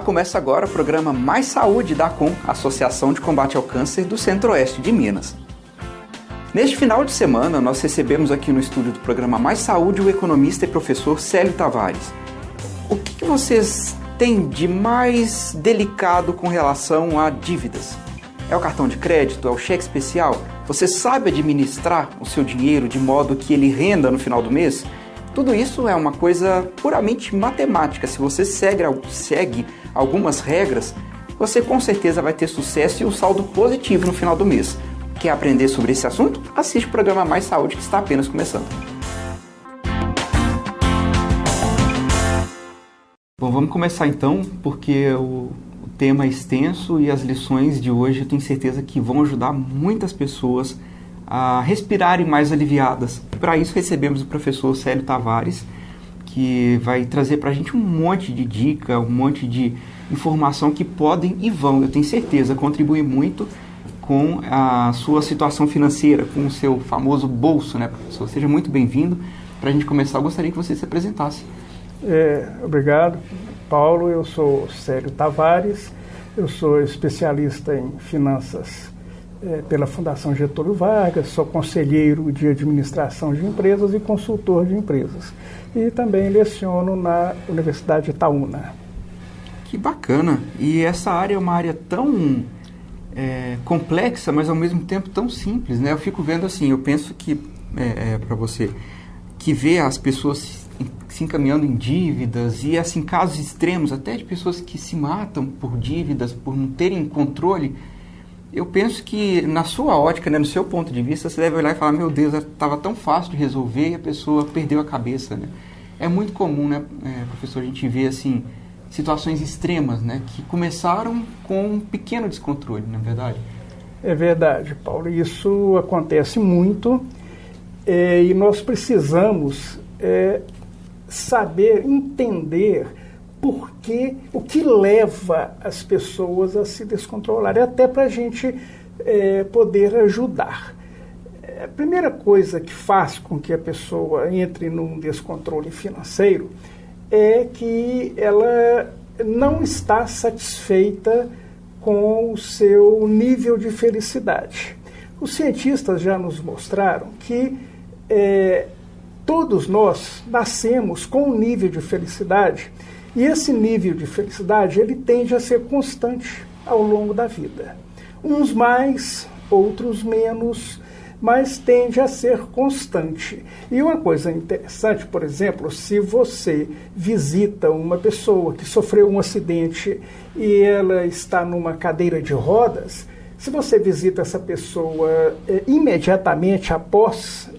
começa agora o programa Mais Saúde da ACOM, Associação de Combate ao Câncer do Centro-Oeste de Minas. Neste final de semana, nós recebemos aqui no estúdio do programa Mais Saúde o economista e professor Célio Tavares. O que vocês têm de mais delicado com relação a dívidas? É o cartão de crédito? É o cheque especial? Você sabe administrar o seu dinheiro de modo que ele renda no final do mês? Tudo isso é uma coisa puramente matemática. Se você segue algumas regras, você com certeza vai ter sucesso e um saldo positivo no final do mês. Quer aprender sobre esse assunto? Assiste o programa Mais Saúde, que está apenas começando. Bom, vamos começar então, porque o tema é extenso e as lições de hoje eu tenho certeza que vão ajudar muitas pessoas a respirarem mais aliviadas. Para isso recebemos o professor Célio Tavares, que vai trazer para a gente um monte de dica, um monte de informação que podem e vão, eu tenho certeza, contribuir muito com a sua situação financeira, com o seu famoso bolso, né, professor? Seja muito bem-vindo. Para a gente começar, eu gostaria que você se apresentasse. Obrigado, Paulo. Eu sou Célio Tavares, eu sou especialista em finanças pela Fundação Getúlio Vargas, sou conselheiro de administração de empresas e consultor de empresas. E também leciono na Universidade Itaúna. Que bacana! E essa área é uma área tão complexa, mas ao mesmo tempo tão simples, né? Eu fico vendo assim, eu penso que, para você, que vê as pessoas se encaminhando em dívidas e assim, casos extremos, até de pessoas que se matam por dívidas, por não terem controle. Eu penso que, na sua ótica, né, no seu ponto de vista, você deve olhar e falar, meu Deus, estava tão fácil de resolver e a pessoa perdeu a cabeça, né? É muito comum, né, professor, a gente ver, assim, situações extremas, né, que começaram com um pequeno descontrole, não é verdade? É verdade, Paulo. Isso acontece muito e nós precisamos saber, entender o que leva as pessoas a se descontrolarem, até para a gente poder ajudar. A primeira coisa que faz com que a pessoa entre num descontrole financeiro é que ela não está satisfeita com o seu nível de felicidade. Os cientistas já nos mostraram que todos nós nascemos com um nível de felicidade. E esse nível de felicidade, ele tende a ser constante ao longo da vida. Uns mais, outros menos, mas tende a ser constante. E uma coisa interessante, por exemplo, se você visita uma pessoa que sofreu um acidente e ela está numa cadeira de rodas, se você visita essa pessoa imediatamente após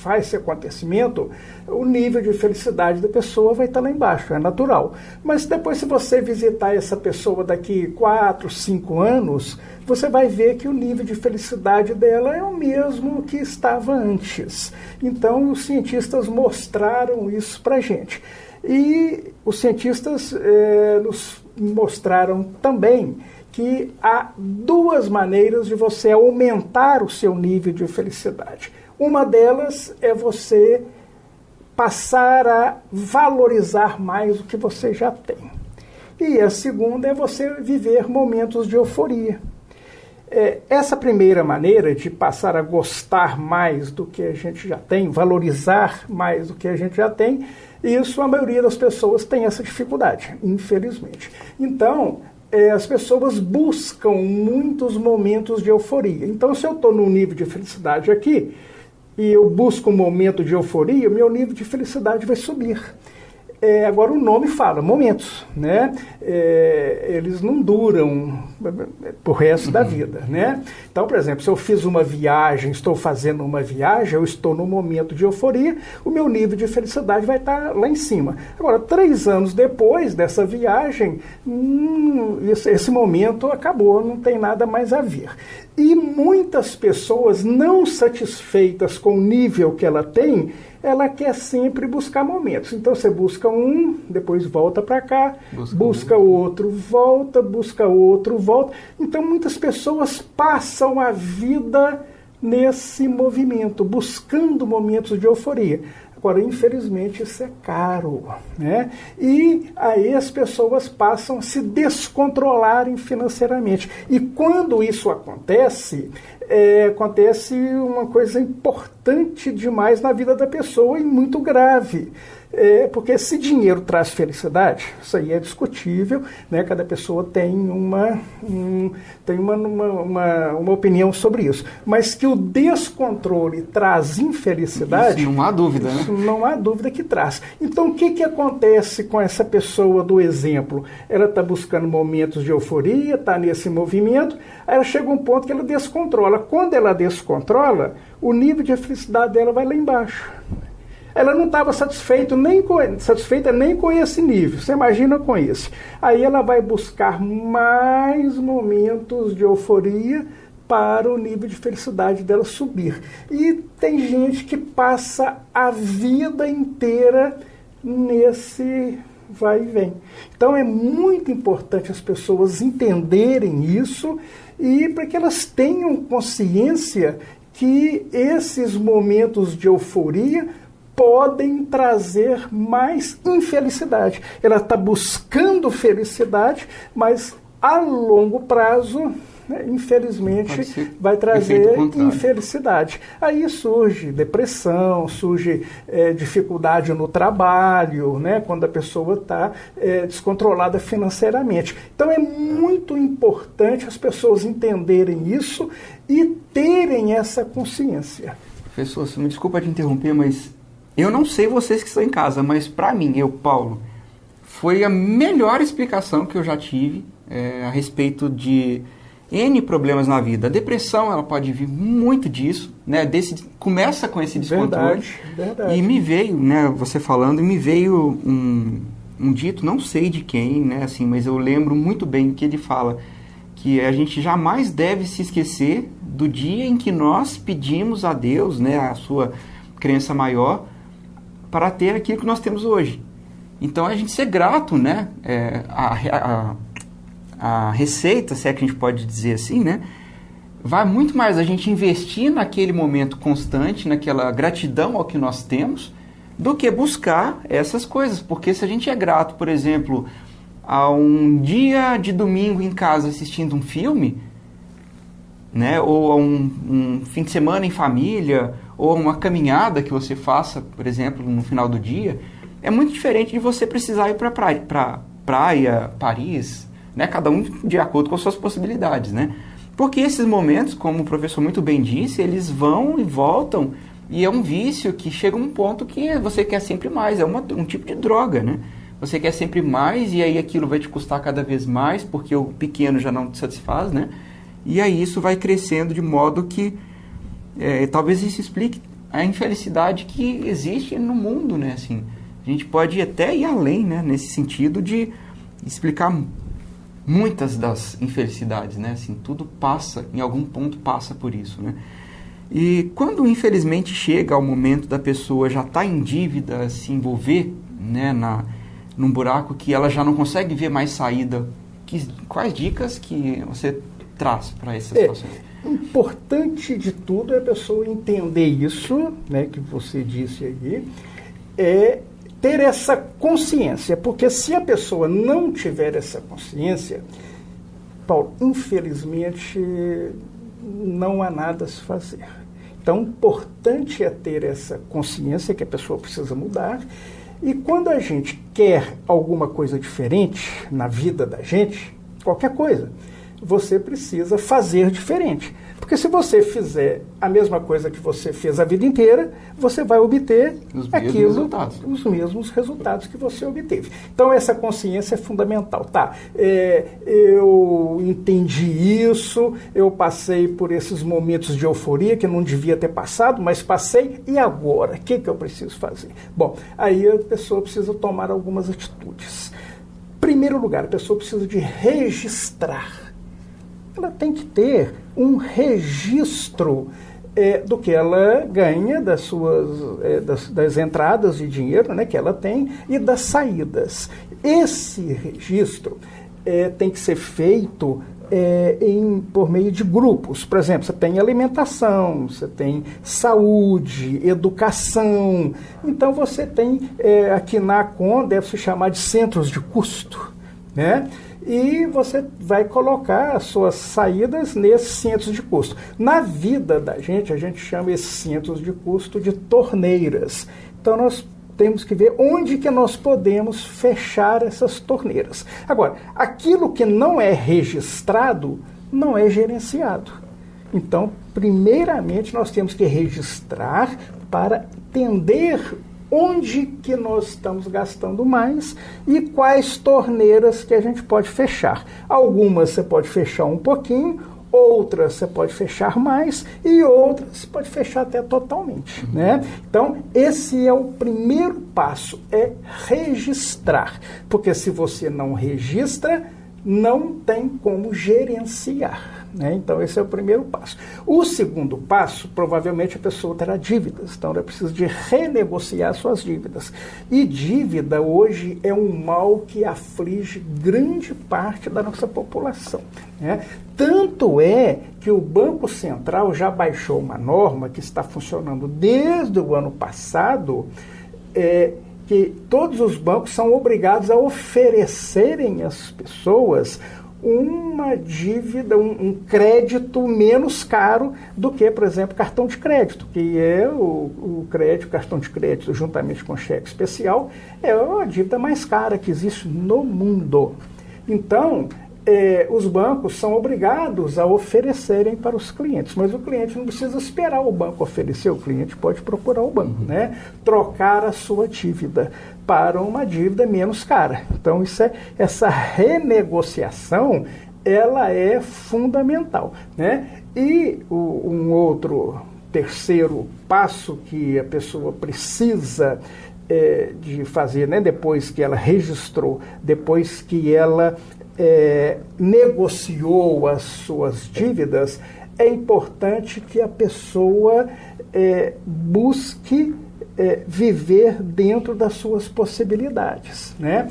faz esse acontecimento, o nível de felicidade da pessoa vai estar lá embaixo, é natural. Mas depois, se você visitar essa pessoa daqui 4, 5 anos, você vai ver que o nível de felicidade dela é o mesmo que estava antes. Então, os cientistas mostraram isso para a gente. E os cientistas nos mostraram também que há duas maneiras de você aumentar o seu nível de felicidade. Uma delas é você passar a valorizar mais o que você já tem. E a segunda é você viver momentos de euforia. Essa primeira maneira de passar a gostar mais do que a gente já tem, valorizar mais do que a gente já tem, isso a maioria das pessoas tem essa dificuldade, infelizmente. Então, as pessoas buscam muitos momentos de euforia. Então, se eu estou num nível de felicidade aqui, e eu busco um momento de euforia, o meu nível de felicidade vai subir. Agora o nome fala, momentos, né? Eles não duram pro resto da vida, né? Então, por exemplo, se eu fiz uma viagem, estou fazendo uma viagem, eu estou num momento de euforia, o meu nível de felicidade vai estar lá em cima. Agora, 3 anos depois dessa viagem, esse momento acabou, não tem nada mais a ver. E muitas pessoas não satisfeitas com o nível que ela tem, ela quer sempre buscar momentos. Então você busca um, depois volta para cá, busca outro, volta, busca outro, volta. Então muitas pessoas passam a vida nesse movimento, buscando momentos de euforia. Agora, infelizmente, isso é caro, né? E aí as pessoas passam a se descontrolarem financeiramente. E quando isso acontece, acontece uma coisa importante demais na vida da pessoa e muito grave. Porque se dinheiro traz felicidade, isso aí é discutível, né? Cada pessoa tem uma opinião sobre isso. Mas que o descontrole traz infelicidade... Isso não há dúvida, né? Não há dúvida que traz. Então, o que acontece com essa pessoa do exemplo? Ela está buscando momentos de euforia, está nesse movimento, aí ela chega a um ponto que ela descontrola. Quando ela descontrola, o nível de felicidade dela vai lá embaixo. Ela não estava satisfeita nem com esse nível, você imagina com esse. Aí ela vai buscar mais momentos de euforia para o nível de felicidade dela subir. E tem gente que passa a vida inteira nesse vai e vem. Então é muito importante as pessoas entenderem isso e para que elas tenham consciência que esses momentos de euforia podem trazer mais infelicidade. Ela está buscando felicidade, mas a longo prazo, né, infelizmente, vai trazer infelicidade. Aí surge depressão, surge dificuldade no trabalho, né, quando a pessoa está descontrolada financeiramente. Então é muito importante as pessoas entenderem isso e terem essa consciência. Professor, me desculpa te interromper, mas eu não sei vocês que estão em casa, mas para mim, Paulo, foi a melhor explicação que eu já tive a respeito de N problemas na vida. A depressão, ela pode vir muito disso, né? Começa com esse descontrole. Verdade. E me veio, né, você falando, me veio um dito, não sei de quem, né, assim, mas eu lembro muito bem que ele fala que a gente jamais deve se esquecer do dia em que nós pedimos a Deus, né, a sua crença maior, para ter aquilo que nós temos hoje. Então, a gente ser grato, né? A receita, se é que a gente pode dizer assim, né? Vai muito mais a gente investir naquele momento constante, naquela gratidão ao que nós temos, do que buscar essas coisas. Porque se a gente é grato, por exemplo, a um dia de domingo em casa assistindo um filme, né? Ou a um fim de semana em família, ou uma caminhada que você faça, por exemplo, no final do dia, é muito diferente de você precisar ir para praia, Paris, né? Cada um de acordo com as suas possibilidades, né? Porque esses momentos, como o professor muito bem disse, eles vão e voltam, e é um vício que chega a um ponto que você quer sempre mais, é um tipo de droga, né? Você quer sempre mais, e aí aquilo vai te custar cada vez mais, porque o pequeno já não te satisfaz, né? E aí isso vai crescendo de modo que talvez isso explique a infelicidade que existe no mundo, né? Assim, a gente pode até ir além, né? Nesse sentido de explicar muitas das infelicidades, né? Assim, tudo passa, em algum ponto passa por isso, né? E quando infelizmente chega ao momento da pessoa já estar em dívida, se envolver, né, num buraco que ela já não consegue ver mais saída, quais dicas que você traz para essa situação? Importante de tudo é a pessoa entender isso, né, que você disse aí, ter essa consciência, porque se a pessoa não tiver essa consciência, Paulo, infelizmente não há nada a se fazer. Então, importante é ter essa consciência que a pessoa precisa mudar, e quando a gente quer alguma coisa diferente na vida da gente, qualquer coisa, você precisa fazer diferente. Porque se você fizer a mesma coisa que você fez a vida inteira, você vai obter os mesmos resultados que você obteve. Então, essa consciência é fundamental. Tá, eu entendi isso, eu passei por esses momentos de euforia que não devia ter passado, mas passei, e agora? O que eu preciso fazer? Bom, aí a pessoa precisa tomar algumas atitudes. Em primeiro lugar, a pessoa precisa de registrar. Ela tem que ter um registro do que ela ganha, das entradas de dinheiro, né, que ela tem, e das saídas. Esse registro tem que ser feito por meio de grupos. Por exemplo, você tem alimentação, você tem saúde, educação. Então, você tem, aqui na ACON, deve se chamar de centros de custo, né? E você vai colocar as suas saídas nesses centros de custo. Na vida da gente, a gente chama esses centros de custo de torneiras. Então, nós temos que ver onde que nós podemos fechar essas torneiras. Agora, aquilo que não é registrado, não é gerenciado. Então, primeiramente, nós temos que registrar para entender onde que nós estamos gastando mais e quais torneiras que a gente pode fechar. Algumas você pode fechar um pouquinho, outras você pode fechar mais e outras você pode fechar até totalmente, né? Então, esse é o primeiro passo, é registrar. Porque se você não registra, não tem como gerenciar, né? Então, esse é o primeiro passo. O segundo passo, provavelmente a pessoa terá dívidas, então ela precisa de renegociar suas dívidas. E dívida hoje é um mal que aflige grande parte da nossa população, né? Tanto é que o Banco Central já baixou uma norma que está funcionando desde o ano passado, que todos os bancos são obrigados a oferecerem às pessoas uma dívida, um crédito menos caro do que, por exemplo, cartão de crédito, que é o cartão de crédito, juntamente com cheque especial, é a dívida mais cara que existe no mundo. Então, os bancos são obrigados a oferecerem para os clientes, mas o cliente não precisa esperar o banco oferecer, o cliente pode procurar o banco, né? Trocar a sua dívida para uma dívida menos cara. Então, essa renegociação, ela é fundamental, né? E um outro terceiro passo que a pessoa precisa de fazer, né? Depois que ela registrou, depois que ela negociou as suas dívidas, é importante que a pessoa busque viver dentro das suas possibilidades, né?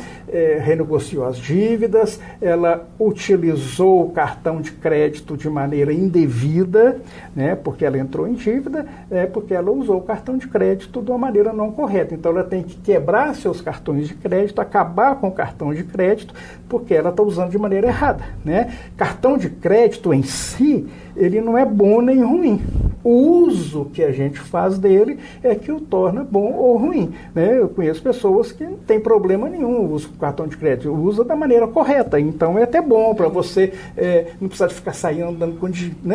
Renegociou as dívidas, ela utilizou o cartão de crédito de maneira indevida, né? Porque ela entrou em dívida, porque ela usou o cartão de crédito de uma maneira não correta. Então, ela tem que quebrar seus cartões de crédito, acabar com o cartão de crédito, porque ela está usando de maneira errada, né? Cartão de crédito em si, ele não é bom nem ruim. O uso que a gente faz dele é que o torna bom ou ruim, né? Eu conheço pessoas que não tem problema nenhum o uso do cartão de crédito, usa da maneira correta, então é até bom para você não precisar de ficar saindo andando com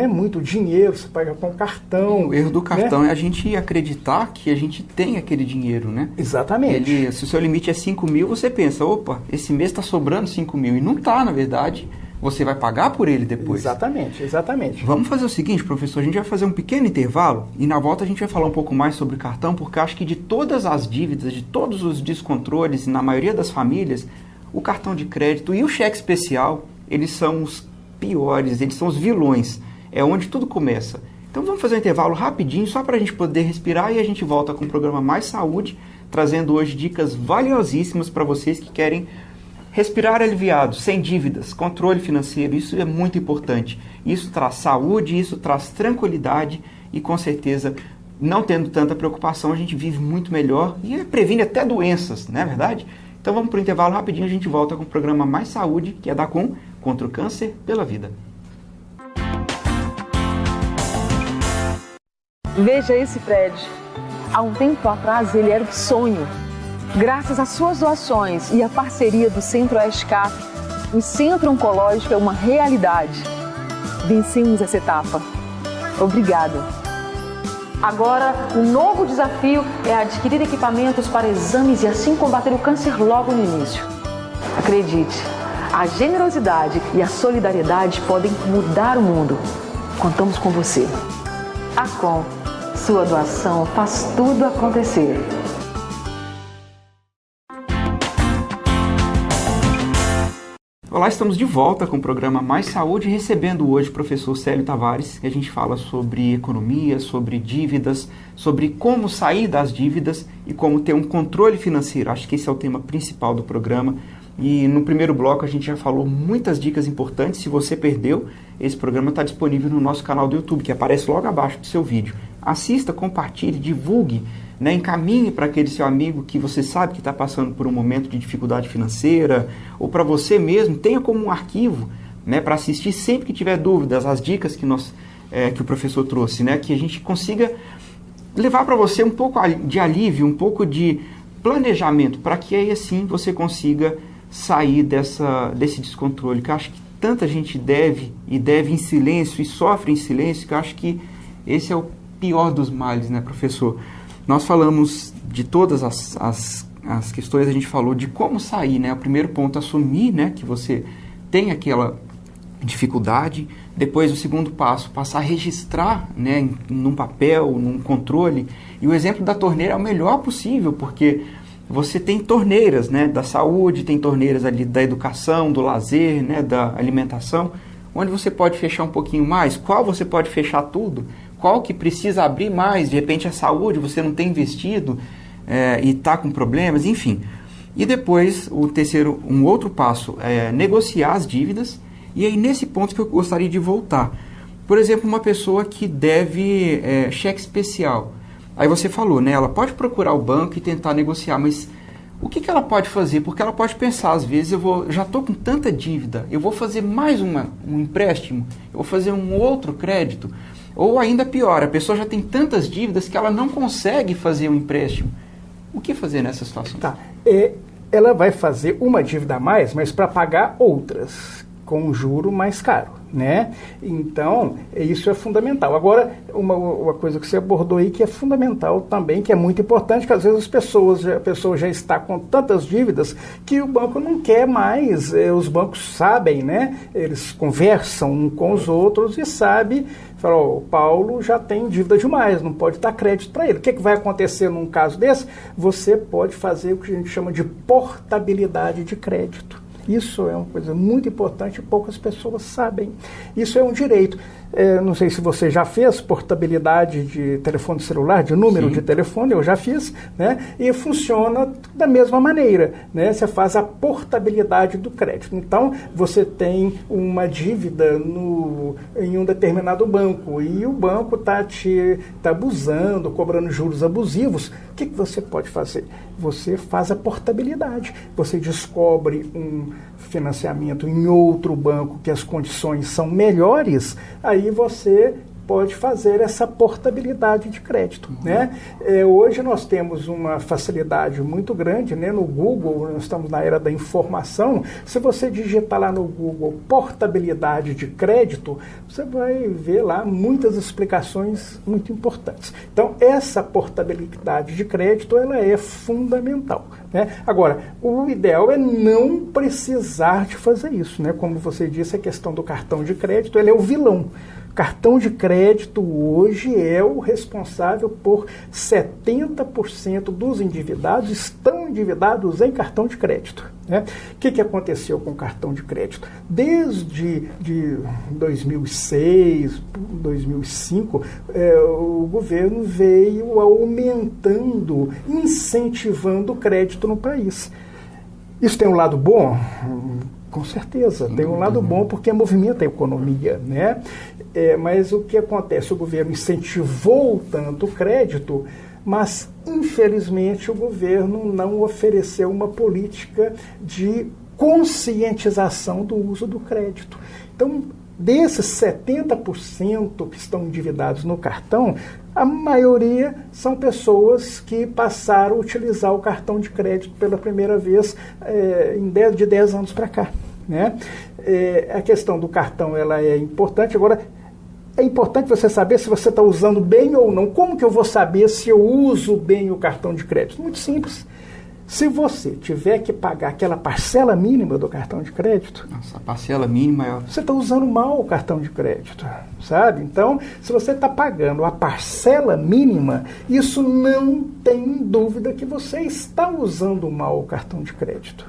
muito dinheiro, você paga com cartão. O erro do cartão, né? É a gente acreditar que a gente tem aquele dinheiro, né? Exatamente. Se o seu limite é 5 mil, você pensa, opa, esse mês está sobrando 5 mil, e não está, na verdade. Você vai pagar por ele depois. Exatamente, exatamente. Vamos fazer o seguinte, professor, a gente vai fazer um pequeno intervalo e na volta a gente vai falar um pouco mais sobre cartão, porque acho que de todas as dívidas, de todos os descontroles, na maioria das famílias, o cartão de crédito e o cheque especial, eles são os piores, eles são os vilões. É onde tudo começa. Então vamos fazer um intervalo rapidinho, só para a gente poder respirar, e a gente volta com o programa Mais Saúde, trazendo hoje dicas valiosíssimas para vocês que querem respirar aliviado, sem dívidas, controle financeiro. Isso é muito importante. Isso traz saúde, isso traz tranquilidade e, com certeza, não tendo tanta preocupação, a gente vive muito melhor e previne até doenças, não é verdade? Então vamos para o intervalo rapidinho, a gente volta com o programa Mais Saúde, que é da ACON, contra o câncer pela vida. Veja esse prédio. Há um tempo atrás ele era um sonho. Graças às suas doações e à parceria do Centro-Oeste CAP, o Centro Oncológico é uma realidade. Vencemos essa etapa. Obrigada. Agora, o novo desafio é adquirir equipamentos para exames e assim combater o câncer logo no início. Acredite, a generosidade e a solidariedade podem mudar o mundo. Contamos com você. ACON, sua doação faz tudo acontecer. Olá, estamos de volta com o programa Mais Saúde, recebendo hoje o professor Célio Tavares, que a gente fala sobre economia, sobre dívidas, sobre como sair das dívidas e como ter um controle financeiro. Acho que esse é o tema principal do programa. E no primeiro bloco a gente já falou muitas dicas importantes. Se você perdeu, esse programa está disponível no nosso canal do YouTube, que aparece logo abaixo do seu vídeo. Assista, compartilhe, divulgue, né, encaminhe para aquele seu amigo que você sabe que está passando por um momento de dificuldade financeira, ou para você mesmo, tenha como um arquivo, né, para assistir sempre que tiver dúvidas, as dicas que o professor trouxe, né, que a gente consiga levar para você um pouco de alívio, um pouco de planejamento, para que aí assim você consiga sair desse descontrole, que eu acho que tanta gente deve em silêncio e sofre em silêncio, que eu acho que esse é o pior dos males, né, professor? Nós falamos de todas as questões, a gente falou de como sair, né? O primeiro ponto, assumir, né, que você tem aquela dificuldade. Depois, o segundo passo, passar a registrar, né, num papel, num controle. E o exemplo da torneira é o melhor possível, porque você tem torneiras, né, da saúde, tem torneiras ali da educação, do lazer, né, da alimentação, onde você pode fechar um pouquinho mais, qual você pode fechar tudo, qual que precisa abrir mais, de repente a saúde você não tem investido e está com problemas, enfim. E depois, um outro passo é negociar as dívidas, e aí nesse ponto que eu gostaria de voltar. Por exemplo, uma pessoa que deve cheque especial. Aí você falou, né, ela pode procurar o banco e tentar negociar, mas o que ela pode fazer? Porque ela pode pensar, às vezes, já estou com tanta dívida, eu vou fazer mais um empréstimo, eu vou fazer um outro crédito. Ou ainda pior, a pessoa já tem tantas dívidas que ela não consegue fazer um empréstimo. O que fazer nessa situação? Tá. Ela vai fazer uma dívida a mais, mas para pagar outras, com um juro mais caro, né? Então, isso é fundamental. Agora, uma coisa que você abordou aí que é fundamental também, que é muito importante, que às vezes a pessoa já está com tantas dívidas que o banco não quer mais, os bancos sabem, né? Eles conversam um com os outros e sabem, falam, o Paulo já tem dívida demais, não pode dar crédito para ele. O que vai acontecer num caso desse? Você pode fazer o que a gente chama de portabilidade de crédito. Isso é uma coisa muito importante e poucas pessoas sabem. Isso é um direito. Não sei se você já fez portabilidade de telefone celular, de número Sim. de telefone, eu já fiz, né? E funciona da mesma maneira, né? Você faz a portabilidade do crédito. Então, você tem uma dívida em um determinado banco e o banco está abusando, cobrando juros abusivos. O que você pode fazer? Você faz a portabilidade. Você descobre um financiamento em outro banco que as condições são melhores, aí você pode fazer essa portabilidade de crédito, né? Hoje nós temos uma facilidade muito grande, né? No Google, nós estamos na era da informação, se você digitar lá no Google portabilidade de crédito, você vai ver lá muitas explicações muito importantes. Então, essa portabilidade de crédito, ela é fundamental, né? Agora, o ideal é não precisar de fazer isso, né? Como você disse, a questão do cartão de crédito, ele é o vilão. Cartão de crédito hoje é o responsável por 70% dos endividados estão endividados em cartão de crédito, né? O que aconteceu com o cartão de crédito? Desde 2006, 2005, o governo veio aumentando, incentivando o crédito no país. Isso tem um lado bom? Com certeza, tem um lado bom porque movimenta a economia, né? Mas o que acontece? O governo incentivou tanto o crédito, mas infelizmente o governo não ofereceu uma política de conscientização do uso do crédito. Então, desses 70% que estão endividados no cartão, a maioria são pessoas que passaram a utilizar o cartão de crédito pela primeira vez de 10 anos para cá, né? A questão do cartão ela é importante. Agora, é importante você saber se você está usando bem ou não. Como que eu vou saber se eu uso bem o cartão de crédito? Muito simples. Se você tiver que pagar aquela parcela mínima do cartão de crédito... Nossa, a parcela mínima é... Você está usando mal o cartão de crédito, sabe? Então, se você está pagando a parcela mínima, isso não tem dúvida que você está usando mal o cartão de crédito,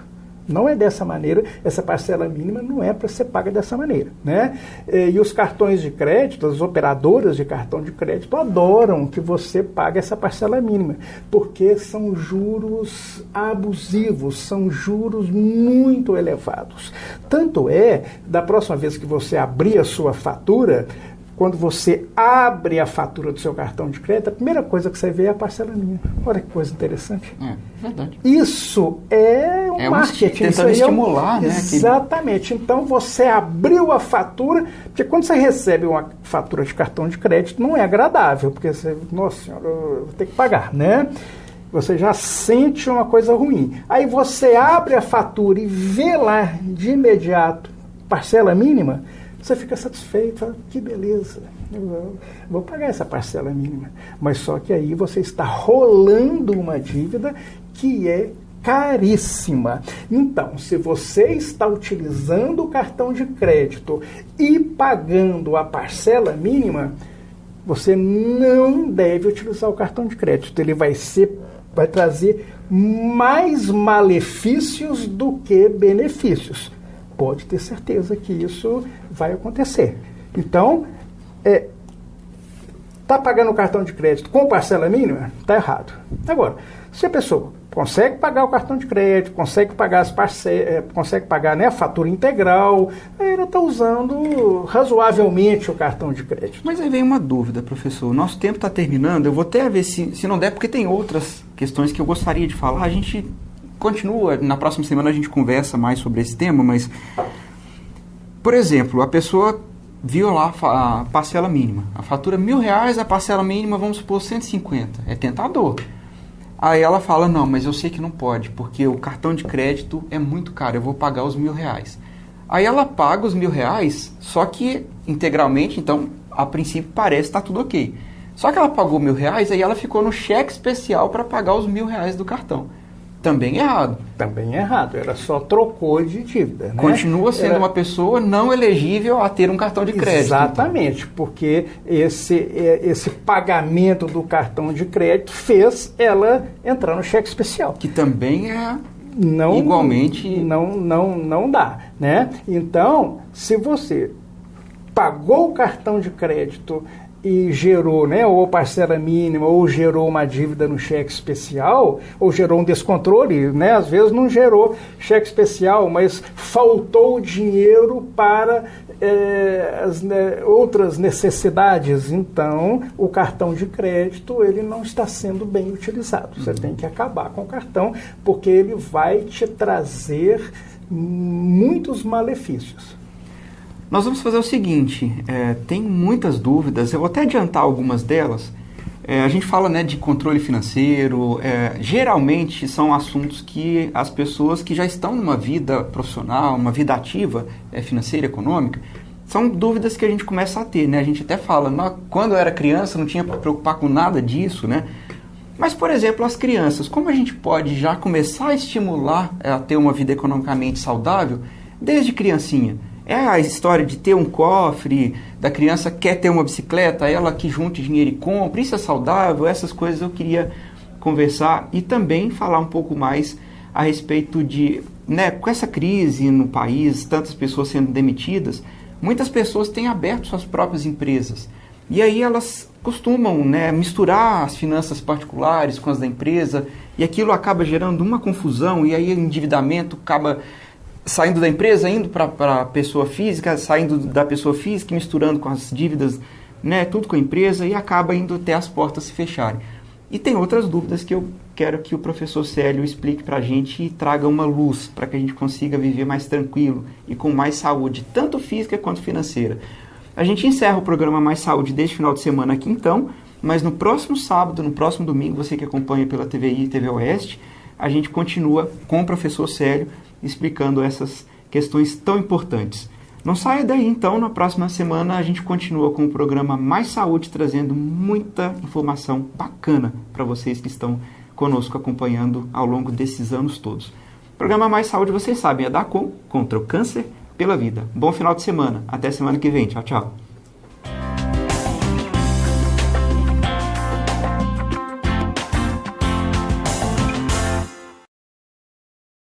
Não é dessa maneira, essa parcela mínima não é para ser paga dessa maneira, né? E os cartões de crédito, as operadoras de cartão de crédito adoram que você pague essa parcela mínima, porque são juros abusivos, são juros muito elevados. Tanto é, da próxima vez que você abrir a sua fatura, quando você abre a fatura do seu cartão de crédito, a primeira coisa que você vê é a parcela mínima. Olha que coisa interessante. Verdade. Isso é um marketing. Tentando estimular, né? Exatamente. Então, você abriu a fatura, porque quando você recebe uma fatura de cartão de crédito, não é agradável, porque você, nossa senhora, eu vou ter que pagar, né? Você já sente uma coisa ruim. Aí você abre a fatura e vê lá de imediato parcela mínima, você fica satisfeito, fala, que beleza, eu vou pagar essa parcela mínima. Mas só que aí você está rolando uma dívida que é caríssima. Então, se você está utilizando o cartão de crédito e pagando a parcela mínima, você não deve utilizar o cartão de crédito. Ele vai trazer mais malefícios do que benefícios. Pode ter certeza que isso vai acontecer. Então, está pagando o cartão de crédito com parcela mínima? Está errado. Agora, se a pessoa consegue pagar o cartão de crédito, consegue pagar as consegue pagar, né, a fatura integral, aí ela está usando razoavelmente o cartão de crédito. Mas aí vem uma dúvida, professor. O nosso tempo está terminando. Eu vou até ver se não der, porque tem outras questões que eu gostaria de falar. A gente continua, na próxima semana a gente conversa mais sobre esse tema, mas, por exemplo, a pessoa viu lá a parcela mínima. A fatura R$1.000, a parcela mínima, vamos supor, 150. É tentador. Aí ela fala, não, mas eu sei que não pode, porque o cartão de crédito é muito caro, eu vou pagar os R$1.000. Aí ela paga os R$1.000, só que integralmente, então, a princípio parece que está tudo ok. Só que ela pagou R$1.000, aí ela ficou no cheque especial para pagar os R$1.000 do cartão. Também errado. Também errado, ela só trocou de dívida, né? Continua sendo uma pessoa não elegível a ter um cartão de crédito. Exatamente, então. Porque esse pagamento do cartão de crédito fez ela entrar no cheque especial. Que também é igualmente... Não dá, né? Então, se você pagou o cartão de crédito e gerou, né, ou parcela mínima, ou gerou uma dívida no cheque especial, ou gerou um descontrole, né, às vezes não gerou cheque especial, mas faltou dinheiro para outras necessidades. Então, o cartão de crédito, ele não está sendo bem utilizado. Você tem que acabar com o cartão, porque ele vai te trazer muitos malefícios. Nós vamos fazer o seguinte, tem muitas dúvidas, eu vou até adiantar algumas delas. A gente fala, né, de controle financeiro, geralmente são assuntos que as pessoas que já estão numa vida profissional, uma vida ativa, financeira, econômica, são dúvidas que a gente começa a ter, né? A gente até fala, quando eu era criança não tinha para preocupar com nada disso, né? Mas, por exemplo, as crianças, como a gente pode já começar a estimular a ter uma vida economicamente saudável desde criancinha? É a história de ter um cofre, da criança quer ter uma bicicleta, ela que junte dinheiro e compra, isso é saudável, essas coisas eu queria conversar e também falar um pouco mais a respeito de, né, com essa crise no país, tantas pessoas sendo demitidas, muitas pessoas têm aberto suas próprias empresas e aí elas costumam, né, misturar as finanças particulares com as da empresa e aquilo acaba gerando uma confusão e aí o endividamento acaba saindo da empresa, indo para a pessoa física, saindo da pessoa física, misturando com as dívidas, né, tudo com a empresa, e acaba indo até as portas se fecharem. E tem outras dúvidas que eu quero que o professor Célio explique para a gente e traga uma luz para que a gente consiga viver mais tranquilo e com mais saúde, tanto física quanto financeira. A gente encerra o programa Mais Saúde deste final de semana aqui então, mas no próximo sábado, no próximo domingo, você que acompanha pela TVI e TV Oeste, a gente continua com o professor Célio explicando essas questões tão importantes. Não saia daí, então, na próxima semana a gente continua com o programa Mais Saúde, trazendo muita informação bacana para vocês que estão conosco acompanhando ao longo desses anos todos. O programa Mais Saúde, vocês sabem, é da ACOM, contra o câncer pela vida. Bom final de semana, até semana que vem, tchau, tchau.